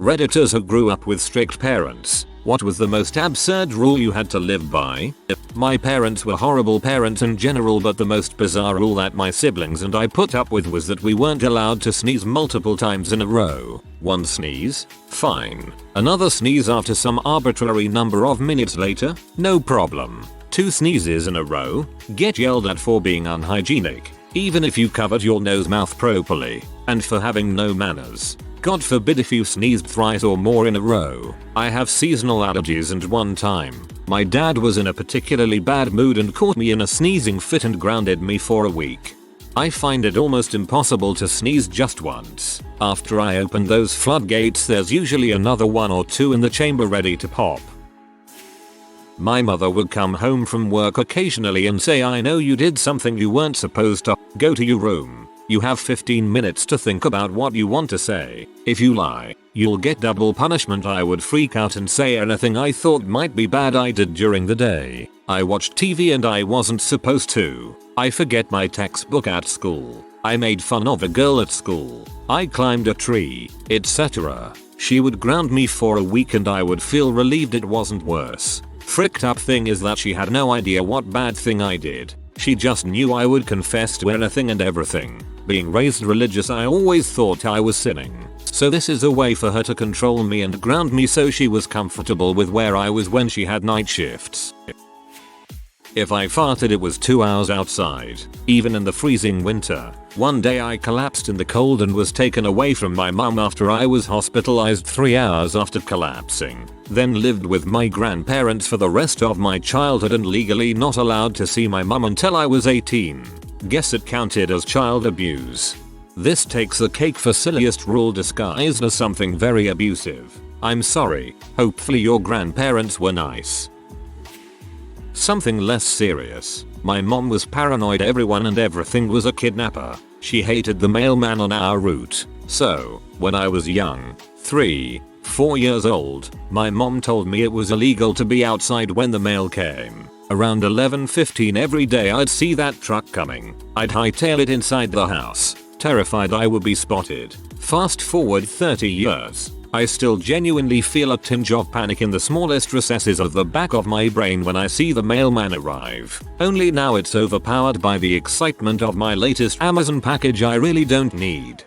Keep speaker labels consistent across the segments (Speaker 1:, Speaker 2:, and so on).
Speaker 1: Redditors who grew up with strict parents. What was the most absurd rule you had to live by? My parents were horrible parents in general, but the most bizarre rule that my siblings and I put up with was that we weren't allowed to sneeze multiple times in a row. One sneeze? Fine. Another sneeze after some arbitrary number of minutes later? No problem. Two sneezes in a row? Get yelled at for being unhygienic, even if you covered your nose mouth properly, and for having no manners. God forbid if you sneezed thrice or more in a row. I have seasonal allergies, and one time, my dad was in a particularly bad mood and caught me in a sneezing fit and grounded me for a week. I find it almost impossible to sneeze just once. After I open those floodgates, there's usually another one or two in the chamber ready to pop. My mother would come home from work occasionally and say, "I know you did something you weren't supposed to. Go to your room. You have 15 minutes to think about what you want to say. If you lie, you'll get double punishment." I would freak out and say anything I thought might be bad I did during the day. I watched TV and I wasn't supposed to. I forget my textbook at school. I made fun of a girl at school. I climbed a tree, etc. She would ground me for a week and I would feel relieved it wasn't worse. Fricked up thing is that she had no idea what bad thing I did. She just knew I would confess to anything and everything. Being raised religious, I always thought I was sinning. So this is a way for her to control me and ground me so she was comfortable with where I was when she had night shifts. If I farted, it was 2 hours outside, even in the freezing winter. One day I collapsed in the cold and was taken away from my mum after I was hospitalized 3 hours after collapsing. Then lived with my grandparents for the rest of my childhood and legally not allowed to see my mum until I was 18. Guess it counted as child abuse. This takes the cake for silliest rule disguised as something very abusive. I'm sorry, hopefully your grandparents were nice. Something less serious. My mom was paranoid everyone and everything was a kidnapper. She hated the mailman on our route. So, when I was young, 3, 4 years old, my mom told me it was illegal to be outside when the mail came. Around 11:15 every day I'd see that truck coming. I'd hightail it inside the house, terrified I would be spotted. Fast forward 30 years. I still genuinely feel a tinge of panic in the smallest recesses of the back of my brain when I see the mailman arrive. Only now it's overpowered by the excitement of my latest Amazon package I really don't need.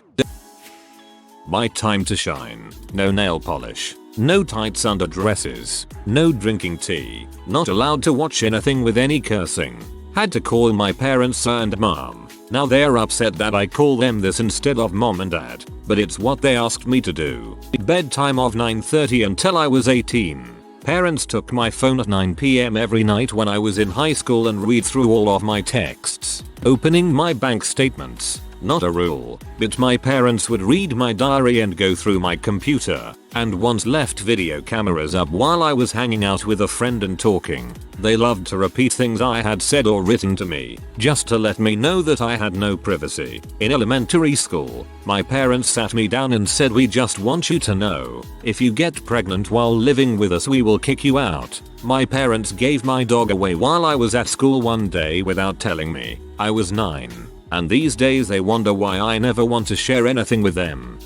Speaker 1: My time to shine. No nail polish. No tights under dresses. No drinking tea. Not allowed to watch anything with any cursing. Had to call my parents sir and mom. Now they're upset that I call them this instead of mom and dad, but it's what they asked me to do. Bedtime of 9:30 until I was 18. Parents took my phone at 9 PM every night when I was in high school and read through all of my texts. Opening my bank statements. Not a rule, but my parents would read my diary and go through my computer, and once left video cameras up while I was hanging out with a friend and talking. They loved to repeat things I had said or written to me, just to let me know that I had no privacy. In elementary school, my parents sat me down and said, "We just want you to know, if you get pregnant while living with us we will kick you out." My parents gave my dog away while I was at school one day without telling me. I was 9. And these days they wonder why I never want to share anything with them.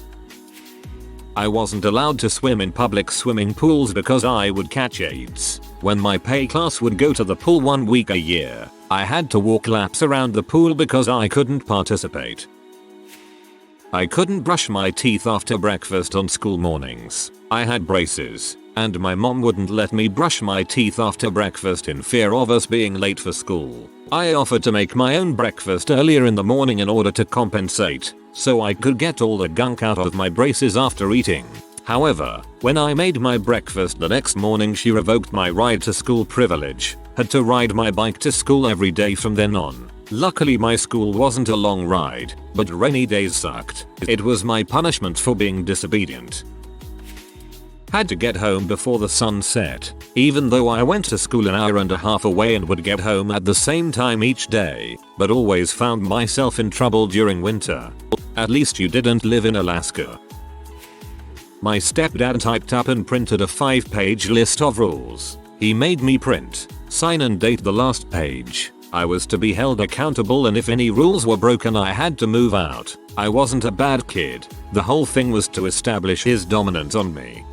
Speaker 1: I wasn't allowed to swim in public swimming pools because I would catch AIDS. When my pay class would go to the pool 1 week a year, I had to walk laps around the pool because I couldn't participate. I couldn't brush my teeth after breakfast on school mornings. I had braces, and my mom wouldn't let me brush my teeth after breakfast in fear of us being late for school. I offered to make my own breakfast earlier in the morning in order to compensate, so I could get all the gunk out of my braces after eating. However, when I made my breakfast the next morning she revoked my ride to school privilege. Had to ride my bike to school every day from then on. Luckily my school wasn't a long ride, but rainy days sucked. It was my punishment for being disobedient. Had to get home before the sun set, even though I went to school an hour and a half away and would get home at the same time each day, but always found myself in trouble during winter. At least you didn't live in Alaska. My stepdad typed up and printed a 5-page list of rules. He made me print, sign and date the last page. I was to be held accountable, and if any rules were broken I had to move out. I wasn't a bad kid. The whole thing was to establish his dominance on me.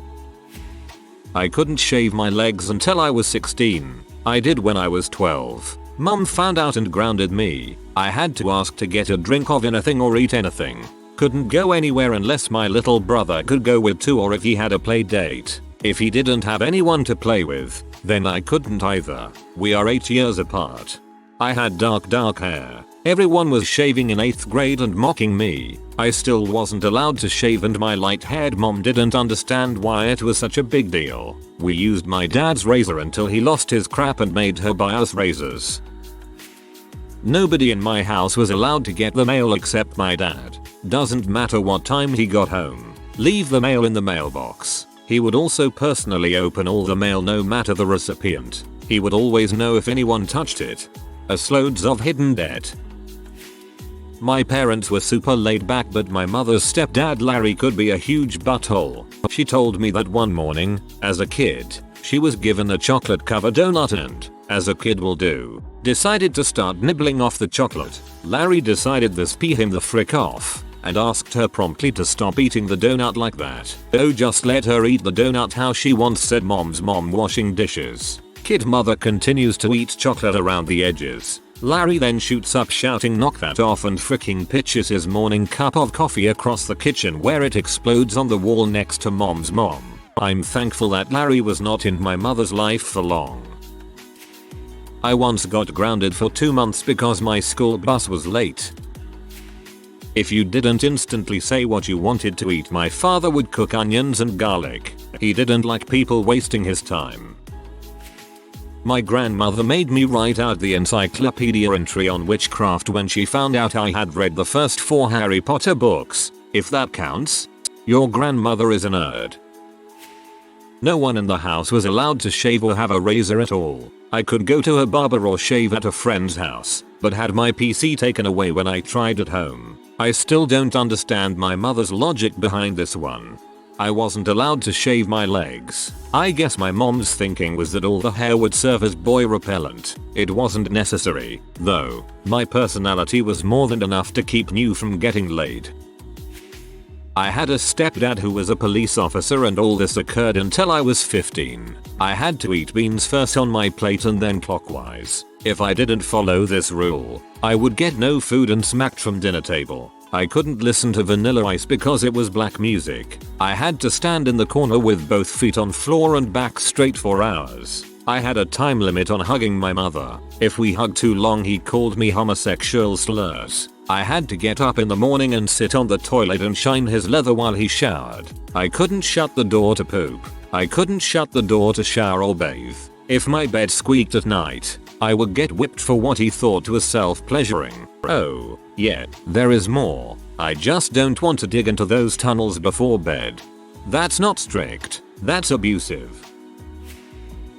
Speaker 1: I couldn't shave my legs until I was 16. I did when I was 12. Mum found out and grounded me. I had to ask to get a drink of anything or eat anything. Couldn't go anywhere unless my little brother could go with too, or if he had a play date. If he didn't have anyone to play with, then I couldn't either. We are 8 years apart. I had dark hair. Everyone was shaving in 8th grade and mocking me. I still wasn't allowed to shave, and my light-haired mom didn't understand why it was such a big deal. We used my dad's razor until he lost his crap and made her buy us razors. Nobody in my house was allowed to get the mail except my dad. Doesn't matter what time he got home. Leave the mail in the mailbox. He would also personally open all the mail no matter the recipient. He would always know if anyone touched it. Loads of hidden debt. My parents were super laid back, but my mother's stepdad Larry could be a huge butthole. She told me that one morning, as a kid, she was given a chocolate covered donut and, as a kid will do, decided to start nibbling off the chocolate. Larry decided this pissed him the frick off and asked her promptly to stop eating the donut like that. Oh, just let her eat the donut how she wants, said mom's mom washing dishes. Kid mother continues to eat chocolate around the edges. Larry then shoots up shouting knock that off and fricking pitches his morning cup of coffee across the kitchen where it explodes on the wall next to mom's mom. I'm thankful that Larry was not in my mother's life for long. I once got grounded for 2 months because my school bus was late. If you didn't instantly say what you wanted to eat, my father would cook onions and garlic. He didn't like people wasting his time. My grandmother made me write out the encyclopedia entry on witchcraft when she found out I had read the first 4 Harry Potter books. If that counts. Your grandmother is a nerd. No one in the house was allowed to shave or have a razor at all. I could go to a barber or shave at a friend's house, but had my PC taken away when I tried at home. I still don't understand my mother's logic behind this one. I wasn't allowed to shave my legs. I guess my mom's thinking was that all the hair would serve as boy repellent. It wasn't necessary, though. My personality was more than enough to keep you from getting laid. I had a stepdad who was a police officer, and all this occurred until I was 15. I had to eat beans first on my plate and then clockwise. If I didn't follow this rule, I would get no food and smacked from dinner table. I couldn't listen to Vanilla Ice because it was black music. I had to stand in the corner with both feet on floor and back straight for hours. I had a time limit on hugging my mother. If we hugged too long he called me homosexual slurs. I had to get up in the morning and sit on the toilet and shine his leather while he showered. I couldn't shut the door to poop. I couldn't shut the door to shower or bathe. If my bed squeaked at night, I would get whipped for what he thought was self-pleasuring. Oh, yeah, there is more. I just don't want to dig into those tunnels before bed. That's not strict. That's abusive.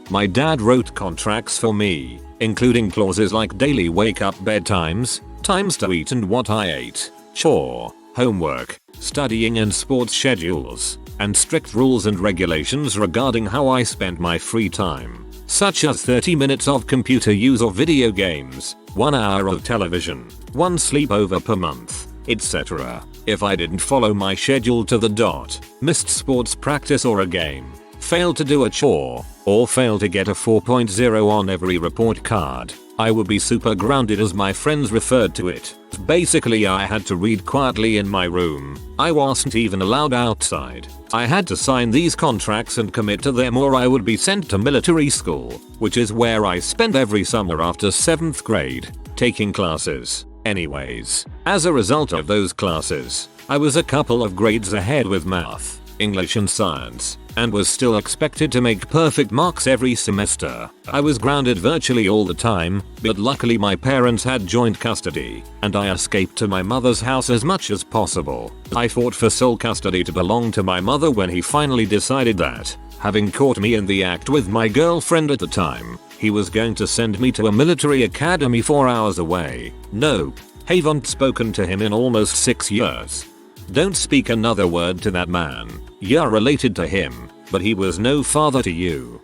Speaker 1: My dad wrote contracts for me, including clauses like daily wake up bedtimes, times to eat and what I ate, chore, homework, studying and sports schedules, and strict rules and regulations regarding how I spent my free time, such as 30 minutes of computer use or video games, 1 hour of television, 1 sleepover per month, etc. If I didn't follow my schedule to the dot, missed sports practice or a game, failed to do a chore, or failed to get a 4.0 on every report card, I would be super grounded, as my friends referred to it. Basically, I had to read quietly in my room. I wasn't even allowed outside. I had to sign these contracts and commit to them, or I would be sent to military school, which is where I spent every summer after 7th grade, taking classes. Anyways, as a result of those classes, I was a couple of grades ahead with math, English and science, and was still expected to make perfect marks every semester. I was grounded virtually all the time, but luckily my parents had joint custody, and I escaped to my mother's house as much as possible. I fought for sole custody to belong to my mother when he finally decided that, having caught me in the act with my girlfriend at the time, he was going to send me to a military academy 4 hours away. Nope. Haven't spoken to him in almost 6 years. Don't speak another word to that man. You're related to him, but he was no father to you.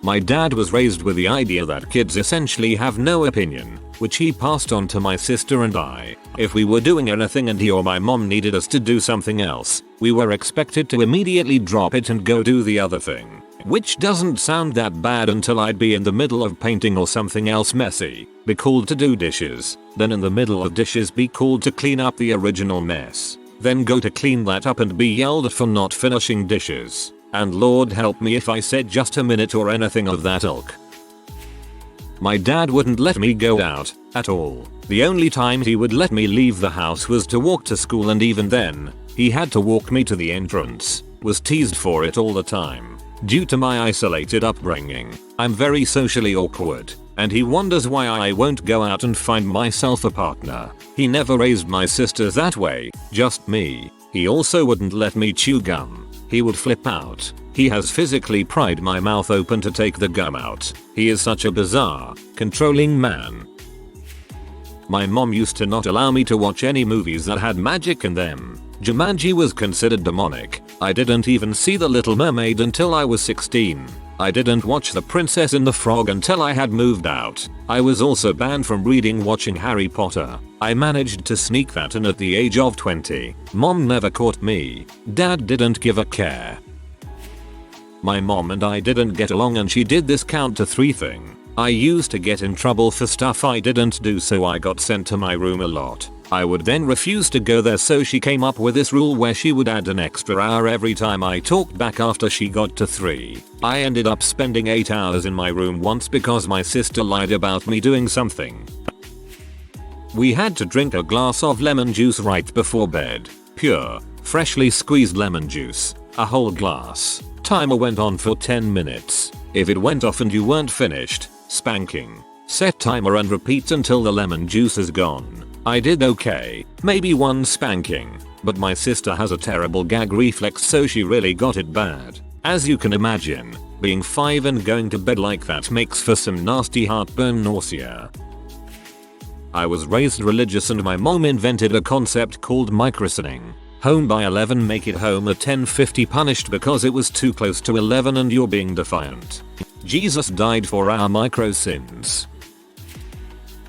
Speaker 1: My dad was raised with the idea that kids essentially have no opinion, which he passed on to my sister and I. If we were doing anything and he or my mom needed us to do something else, we were expected to immediately drop it and go do the other thing. Which doesn't sound that bad until I'd be in the middle of painting or something else messy, be called to do dishes, then in the middle of dishes be called to clean up the original mess, then go to clean that up and be yelled at for not finishing dishes. And Lord help me if I said just a minute or anything of that ilk. My dad wouldn't let me go out at all. The only time he would let me leave the house was to walk to school, and even then, he had to walk me to the entrance. Was teased for it all the time. Due to my isolated upbringing, I'm very socially awkward, and he wonders why I won't go out and find myself a partner. He never raised my sisters that way, just me. He also wouldn't let me chew gum. He would flip out. He has physically pried my mouth open to take the gum out. He is such a bizarre, controlling man. My mom used to not allow me to watch any movies that had magic in them. Jumanji was considered demonic. I didn't even see The Little Mermaid until I was 16. I didn't watch The Princess and the Frog until I had moved out. I was also banned from watching Harry Potter. I managed to sneak that in at the age of 20. Mom never caught me. Dad didn't give a care. My mom and I didn't get along, and she did this count to 3 thing. I used to get in trouble for stuff I didn't do, so I got sent to my room a lot. I would then refuse to go there, so she came up with this rule where she would add an extra hour every time I talked back after she got to 3. I ended up spending 8 hours in my room once because my sister lied about me doing something. We had to drink a glass of lemon juice right before bed. Pure, freshly squeezed lemon juice. A whole glass. Timer went on for 10 minutes. If it went off and you weren't finished, spanking. Set timer and repeat until the lemon juice is gone. I did okay, maybe 1 spanking, but my sister has a terrible gag reflex, so she really got it bad. As you can imagine, being 5 and going to bed like that makes for some nasty heartburn nausea. I was raised religious, and my mom invented a concept called microsinning. Home by 11, make it home at 10:50, punished because it was too close to 11 and you're being defiant. Jesus died for our micro sins.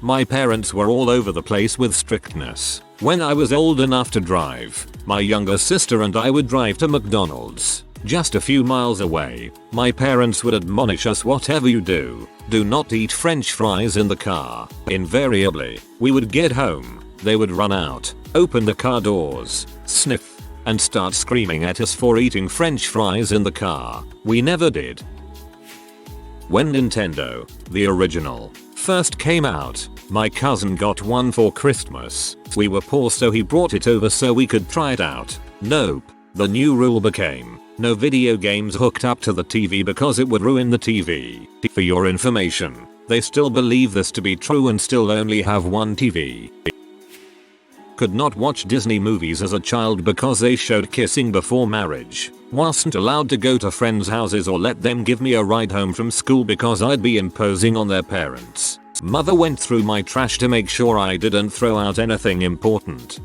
Speaker 1: My parents were all over the place with strictness. When I was old enough to drive, my younger sister and I would drive to McDonald's. Just a few miles away, my parents would admonish us, whatever you do not eat french fries in the car. Invariably, we would get home, they would run out, open the car doors, sniff, and start screaming at us for eating french fries in the car. We never did. When Nintendo, the original, first came out, my cousin got one for Christmas. We were poor, so he brought it over so we could try it out. Nope. The new rule became, no video games hooked up to the TV because it would ruin the TV. For your information, they still believe this to be true and still only have one TV. Could not watch Disney movies as a child because they showed kissing before marriage. Wasn't allowed to go to friends' houses or let them give me a ride home from school because I'd be imposing on their parents. Mother went through my trash to make sure I didn't throw out anything important.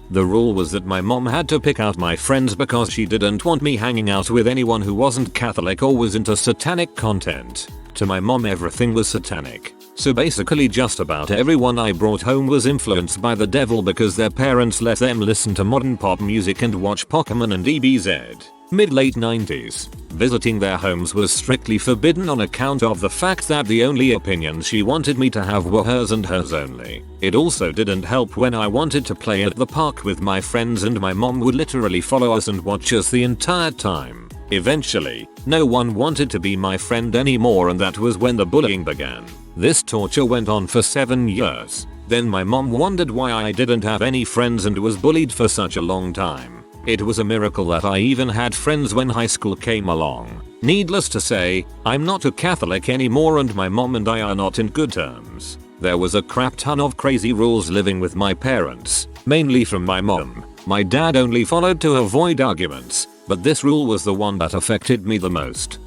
Speaker 1: The rule was that my mom had to pick out my friends because she didn't want me hanging out with anyone who wasn't Catholic or was into satanic content. To my mom, everything was satanic. So basically just about everyone I brought home was influenced by the devil because their parents let them listen to modern pop music and watch Pokemon and DBZ. Mid-late 90s. Visiting their homes was strictly forbidden on account of the fact that the only opinions she wanted me to have were hers and hers only. It also didn't help when I wanted to play at the park with my friends and my mom would literally follow us and watch us the entire time. Eventually, no one wanted to be my friend anymore, and that was when the bullying began. This torture went on for 7 years. Then my mom wondered why I didn't have any friends and was bullied for such a long time. It was a miracle that I even had friends when high school came along. Needless to say, I'm not a Catholic anymore and my mom and I are not in good terms. There was a crap ton of crazy rules living with my parents, mainly from my mom. My dad only followed to avoid arguments, but this rule was the one that affected me the most.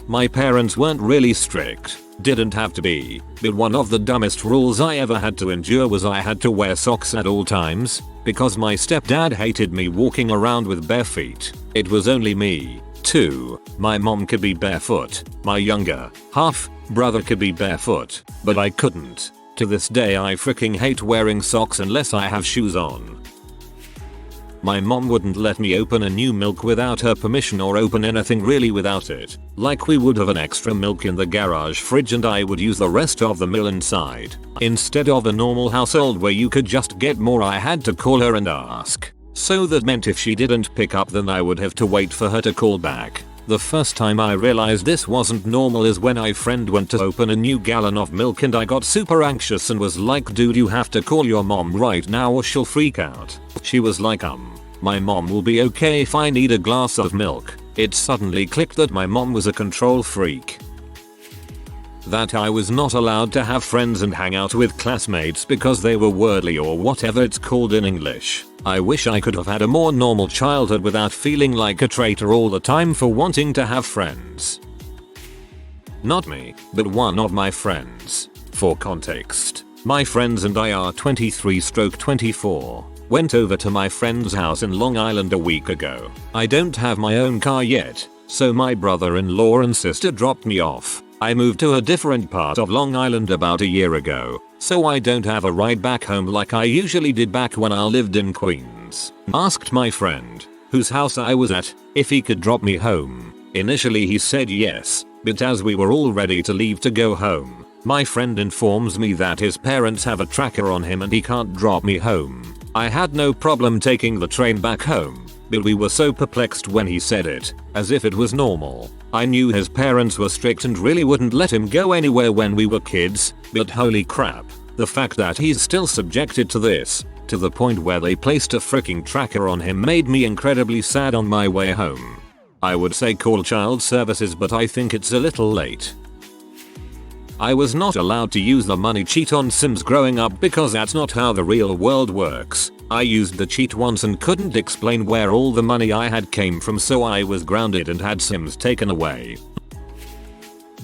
Speaker 1: My parents weren't really strict, didn't have to be, but one of the dumbest rules I ever had to endure was I had to wear socks at all times, because my stepdad hated me walking around with bare feet. It was only me, 2. My mom could be barefoot. My younger half brother could be barefoot, but I couldn't. To this day I freaking hate wearing socks unless I have shoes on. My mom wouldn't let me open a new milk without her permission or open anything really without it. Like we would have an extra milk in the garage fridge and I would use the rest of the mill inside. Instead of a normal household where you could just get more, I had to call her and ask. So that meant if she didn't pick up then I would have to wait for her to call back. The first time I realized this wasn't normal is when my friend went to open a new gallon of milk and I got super anxious and was like, dude, you have to call your mom right now or she'll freak out. She was like, my mom will be okay if I need a glass of milk. It suddenly clicked that my mom was a control freak. That I was not allowed to have friends and hang out with classmates because they were worldly or whatever it's called in English. I wish I could have had a more normal childhood without feeling like a traitor all the time for wanting to have friends. Not me, but one of my friends. For context, my friends and I are 23/24. Went over to my friend's house in Long Island a week ago. I don't have my own car yet, so my brother-in-law and sister dropped me off. I moved to a different part of Long Island about a year ago, so I don't have a ride back home like I usually did back when I lived in Queens. Asked my friend, whose house I was at, if he could drop me home. Initially he said yes, but as we were all ready to leave to go home, my friend informs me that his parents have a tracker on him and he can't drop me home. I had no problem taking the train back home, but we were so perplexed when he said it, as if it was normal. I knew his parents were strict and really wouldn't let him go anywhere when we were kids, but holy crap, the fact that he's still subjected to this, to the point where they placed a freaking tracker on him, made me incredibly sad on my way home. I would say call child services, but I think it's a little late. I was not allowed to use the money cheat on Sims growing up because that's not how the real world works. I used the cheat once and couldn't explain where all the money I had came from, so I was grounded and had Sims taken away.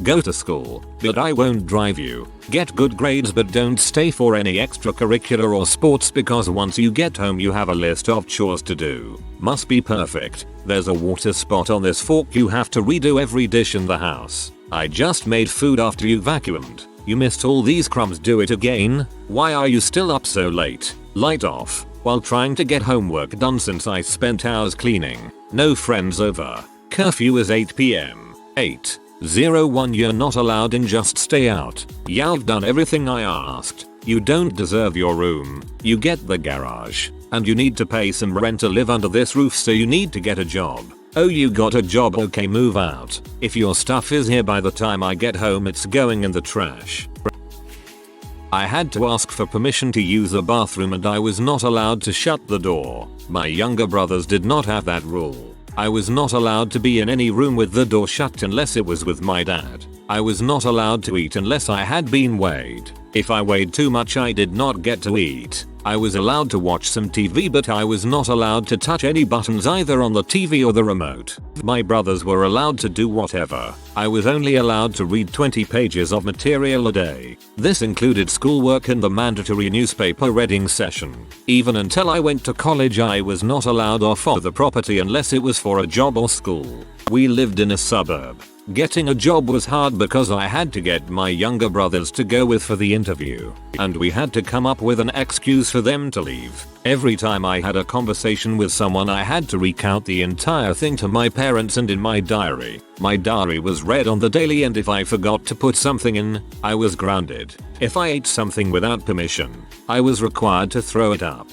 Speaker 1: Go to school, but I won't drive you. Get good grades but don't stay for any extracurricular or sports because once you get home you have a list of chores to do. Must be perfect. There's a water spot on this fork, you have to redo every dish in the house. I just made food after you vacuumed. You missed all these crumbs, do it again. Why are you still up so late? Light off. While trying to get homework done since I spent hours cleaning. No friends over. Curfew is 8 PM. 8:01 You're not allowed in, just stay out. Yeah, I've done everything I asked. You don't deserve your room. You get the garage. And you need to pay some rent to live under this roof, so you need to get a job. Oh, you got a job, okay, move out. If your stuff is here by the time I get home it's going in the trash. I had to ask for permission to use the bathroom and I was not allowed to shut the door. My younger brothers did not have that rule. I was not allowed to be in any room with the door shut unless it was with my dad. I was not allowed to eat unless I had been weighed. If I weighed too much I did not get to eat. I was allowed to watch some TV but I was not allowed to touch any buttons either on the TV or the remote. My brothers were allowed to do whatever. I was only allowed to read 20 pages of material a day. This included schoolwork and the mandatory newspaper reading session. Even until I went to college I was not allowed off of the property unless it was for a job or school. We lived in a suburb. Getting a job was hard because I had to get my younger brothers to go with for the interview, and we had to come up with an excuse for them to leave. Every time I had a conversation with someone I had to recount the entire thing to my parents and in my diary. My diary was read on the daily and if I forgot to put something in, I was grounded. If I ate something without permission, I was required to throw it up.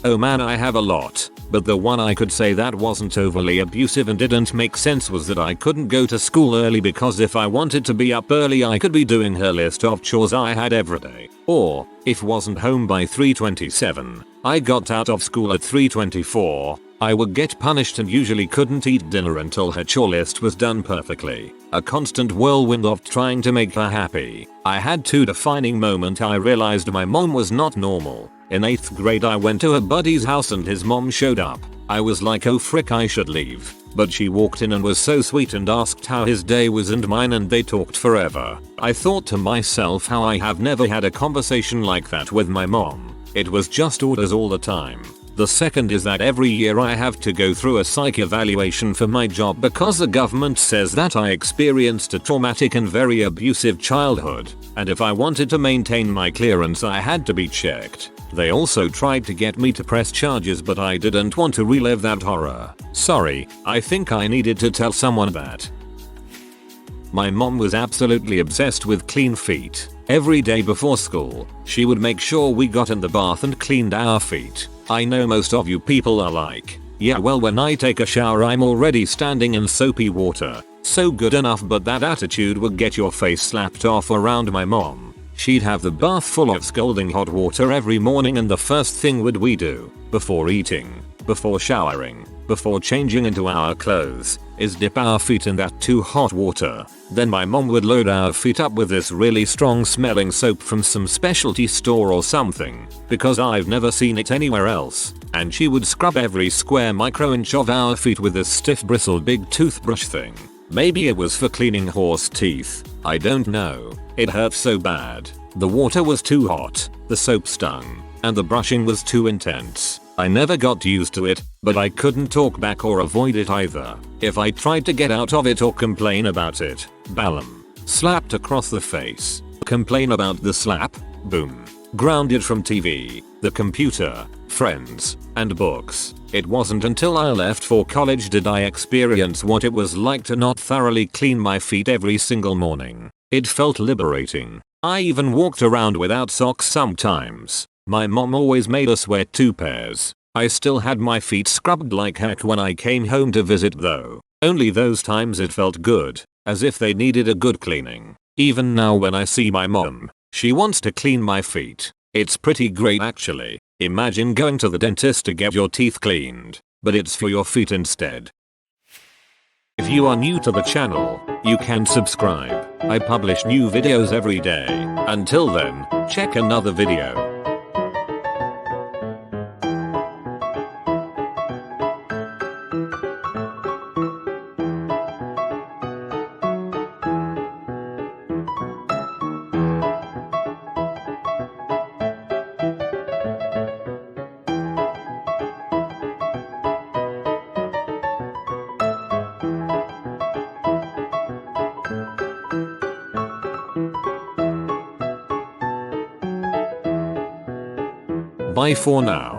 Speaker 1: Oh man, I have a lot. But the one I could say that wasn't overly abusive and didn't make sense was that I couldn't go to school early because if I wanted to be up early I could be doing her list of chores I had every day. Or, if wasn't home by 3:27, I got out of school at 3:24, I would get punished and usually couldn't eat dinner until her chore list was done perfectly. A constant whirlwind of trying to make her happy. I had two defining moments I realized my mom was not normal. In 8th grade I went to a buddy's house and his mom showed up. I was like, oh frick, I should leave. But she walked in and was so sweet and asked how his day was and mine and they talked forever. I thought to myself how I have never had a conversation like that with my mom. It was just orders all the time. The second is that every year I have to go through a psych evaluation for my job because the government says that I experienced a traumatic and very abusive childhood, and if I wanted to maintain my clearance I had to be checked. They also tried to get me to press charges, but I didn't want to relive that horror. Sorry, I think I needed to tell someone that. My mom was absolutely obsessed with clean feet. Every day before school, she would make sure we got in the bath and cleaned our feet. I know most of you people are like, yeah well when I take a shower I'm already standing in soapy water. So good enough, but that attitude would get your face slapped off around my mom. She'd have the bath full of scalding hot water every morning, and the first thing we do, before eating, before showering, before changing into our clothes, is dip our feet in that too hot water. Then my mom would load our feet up with this really strong smelling soap from some specialty store or something, because I've never seen it anywhere else, and she would scrub every square micro-inch of our feet with this stiff bristled big toothbrush thing. Maybe it was for cleaning horse teeth, I don't know. It hurt so bad. The water was too hot, the soap stung, and the brushing was too intense. I never got used to it, but I couldn't talk back or avoid it either. If I tried to get out of it or complain about it, bam, slapped across the face. Complain about the slap, boom, grounded from TV, the computer, friends, and books. It wasn't until I left for college did I experience what it was like to not thoroughly clean my feet every single morning. It felt liberating. I even walked around without socks sometimes. My mom always made us wear 2 pairs. I still had my feet scrubbed like heck when I came home to visit though. Only those times it felt good, as if they needed a good cleaning. Even now when I see my mom, she wants to clean my feet. It's pretty great actually. Imagine going to the dentist to get your teeth cleaned, but it's for your feet instead. If you are new to the channel, you can subscribe. I publish new videos every day. Until then, check another video. Bye for now.